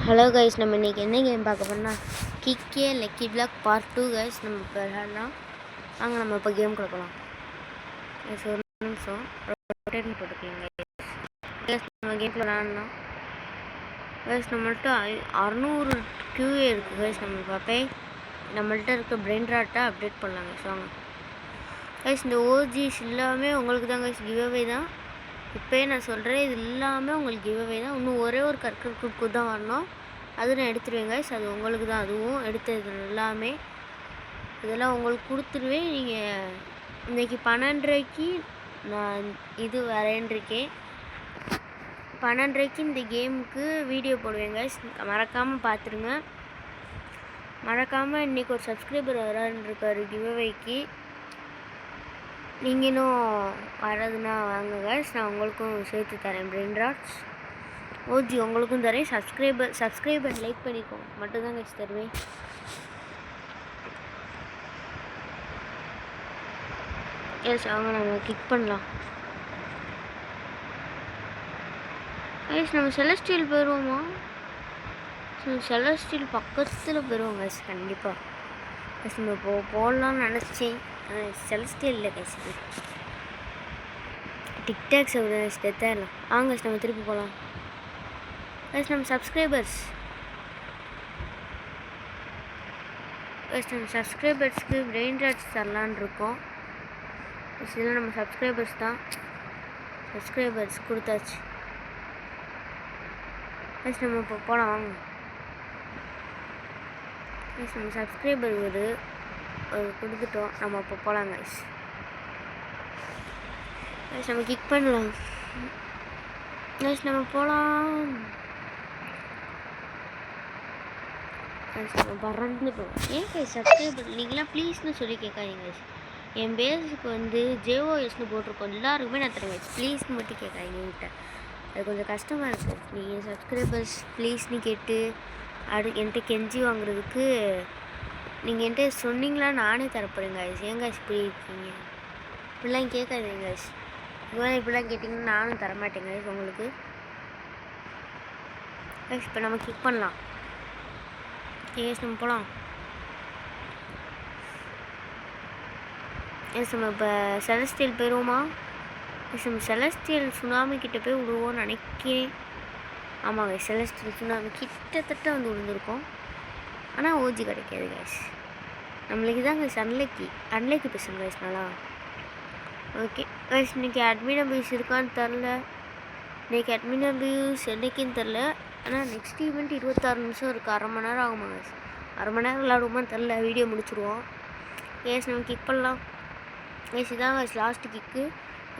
Hello guys, நம்ம இன்றைக்கி என்ன கேம் பார்க்க போனால் கிக்கே லக்கி பிளாக் பார்ட் 2 கைஸ். நம்ம இப்போ விளையாடலாம். வாங்க நம்ம இப்போ கேம் கொடுக்கலாம். கைஸ் ஒரு நிமிஷம் ரொட்டேட் போட்டுக்கோங்க கைஸ். நம்ம கேம் விளையாடலாம் கைஸ். நம்மள்ட்ட 600 கியூஏ இருக்குது கைஸ். நம்ம பார்ப்பே நம்மள்ட்ட இருக்க பிரெயின் ராட்டை அப்டேட் பண்ணலாம் கைஸ். வாங்க கைஸ், இந்த ஓஜிஸ் எல்லாமே உங்களுக்கு தான் கைஸ். கிவ்அவே தான். இப்போயே நான் சொல்கிறேன், இது எல்லாமே உங்களுக்கு கிவ்அவே தான். இன்னும் ஒரே ஒரு கற்கர் குக்கு தான் வரணும். அது நான் எடுத்துருவேன் கைஸ். அது உங்களுக்கு தான். அதுவும் எடுத்தது எல்லாமே இதெல்லாம் உங்களுக்கு கொடுத்துருவேன். நீங்கள் இன்றைக்கி 12:30 நான் இது வரேன்ருக்கேன். 12:30 இந்த கேமுக்கு வீடியோ போடுவேன் கைஸ். மறக்காமல் பார்த்துருங்க. மறக்காமல் இன்றைக்கி ஒரு சப்ஸ்கிரைபர் வரான்ருக்காரு கிவ்அவேக்கு. நீங்கள் இன்னும் வர்றதுன்னா வாங்க கைஸ். நான் உங்களுக்கும் சேர்த்து தரேன் பிரெயின் ராட்ஸ். ஓஜி உங்களுக்கும் தரேன். சப்ஸ்கிரைபர் லைக் பண்ணிக்கோங்க மட்டும்தான் கைஸ் தருவேன். எஸ், அவங்க நம்ம கிக் பண்ணலாம் கைஸ். நம்ம செலஸ்டியல் போயிடுவோமா? செலஸ்டியல் பக்கத்தில் போயிடுவோம் கைஸ் கண்டிப்பாக கைஸ். நம்ம போடலாம்னு நினச்சேன். செலஸ்டியல் இல்லை கைஸ். இது டிக்டாக்ஸ் டெத்தாயிடலாம். வாங்க கைஸ், நம்ம திருப்பி போகலாம் கைஸ். நம்ம சப்ஸ்கிரைபர்ஸ்க்கு பிரெயின் ராட்ஸ் தரலான் இருக்கோம். இதில் நம்ம சப்ஸ்கிரைபர்ஸ் தான். சப்ஸ்கிரைபர்ஸ் கொடுத்தாச்சு கைஸ். நம்ம இப்போ போகலாம் வாங்க கைஸ். நம்ம சப்ஸ்கிரைபர் ஒரு கொடுத்துட்டோம். நம்ம இப்போ போகலாம் கைஸ். கைஸ் நம்ம கிக் பண்ணலாம் கைஸ். நம்ம போகலாம் கைஸ். நம்ம பறந்து போகலாம். ஏன் கைஸ் சப்ஸ்கிரைபர் நீங்களாம் ப்ளீஸ்னு சொல்லி கேட்காதீங்க கைஸ். என் பேஸுக்கு வந்து ஜேஓஎஸ்னு போட்டிருக்கோம். எல்லாருக்குமே நான் தரேன் கைஸ். ப்ளீஸ்னு மட்டும் கேட்காதீங்க என்கிட்ட. அது கொஞ்சம் கஷ்டமாக இருக்குது. நீங்கள் சப்ஸ்கிரைபர்ஸ் ப்ளீஸ்னு கேட்டு என்கிட்ட கெஞ்சி வாங்குறதுக்கு நீங்கள் என்கிட்ட சொன்னீங்களா நானே தரப்போகிறேன் கைஸ். ஏன் கைஸ் இப்படி இருக்கீங்க? இப்படிலாம் கேட்காதீங்க கைஸ். இதுமாதிரி இப்படிலாம் கேட்டிங்கன்னா நானும் தரமாட்டேன் கைஸ் உங்களுக்கு கைஸ். இப்போ நம்ம கிக் பண்ணலாம் கைஸ். நம்ம போகலாம் கைஸ். நம்ம இப்போ செலஸ்டியல் போயிடுவோமா கைஸ்? நம்ம செலஸ்டியல் சுனாமி கிட்டே போய் விடுவோம்னு நினைக்கிறேன். ஆமாம் கைஸ், செலஸ்டியல் சுனாமி கிட்டத்தட்ட வந்து விழுந்திருக்கோம். ஆனால் ஓஜி கிடைக்காது கைஸ். நம்மளுக்கு தான் கைஸ் அன்லைக்கி பேசுங்க கைஸ். நல்லா ஓகே கைஸ். இன்றைக்கி அட்மின் அபியூஸ் இருக்கான்னு தெரில. இன்றைக்கி அட்மின் அபியூஸ் என்றைக்குன்னு தெரில. ஆனால் நெக்ஸ்ட் ஈவெண்ட் 26 நிமிஷம் இருக்குது. அரை மணி நேரம் ஆகுமா கைஸ்? அரை மணி நேரம் விளாடுவோமான்னு தெரில. வீடியோ முடிச்சுடுவோம் கைஸ். நம்ம கிக் பண்ணலாம் கைஸ். இதான் கைஸ் லாஸ்ட்டு கிக்கு.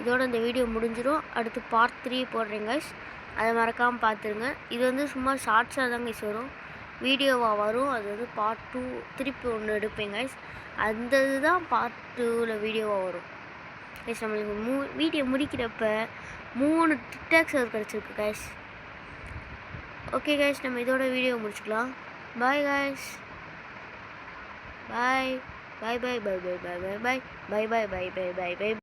இதோட இந்த வீடியோ முடிஞ்சிடும். அடுத்து பார்ட் 3 போடுறேன் கைஸ். அதை மறக்காமல் பார்த்துருங்க. இது வந்து சும்மா ஷார்ட்ஸாக தான் கைஸ் வரும், வீடியோவாக வரும். அது வந்து பார்ட் 2 திருப்பி ஒன்று எடுப்பேன் கைஸ். அந்த இதுதான் பார்ட் 2ல் வீடியோவாக வரும் கைஸ். நம்மளுக்கு வீடியோ முடிக்கிறப்ப 3 டிக்டாக்ஸ் கிடச்சிருக்கு கைஸ். ஓகே கைஸ், நம்ம இதோட வீடியோ முடிச்சுக்கலாம். Bye guys. Bye bye bye bye bye bye bye bye bye bye bye bye bye பாய்.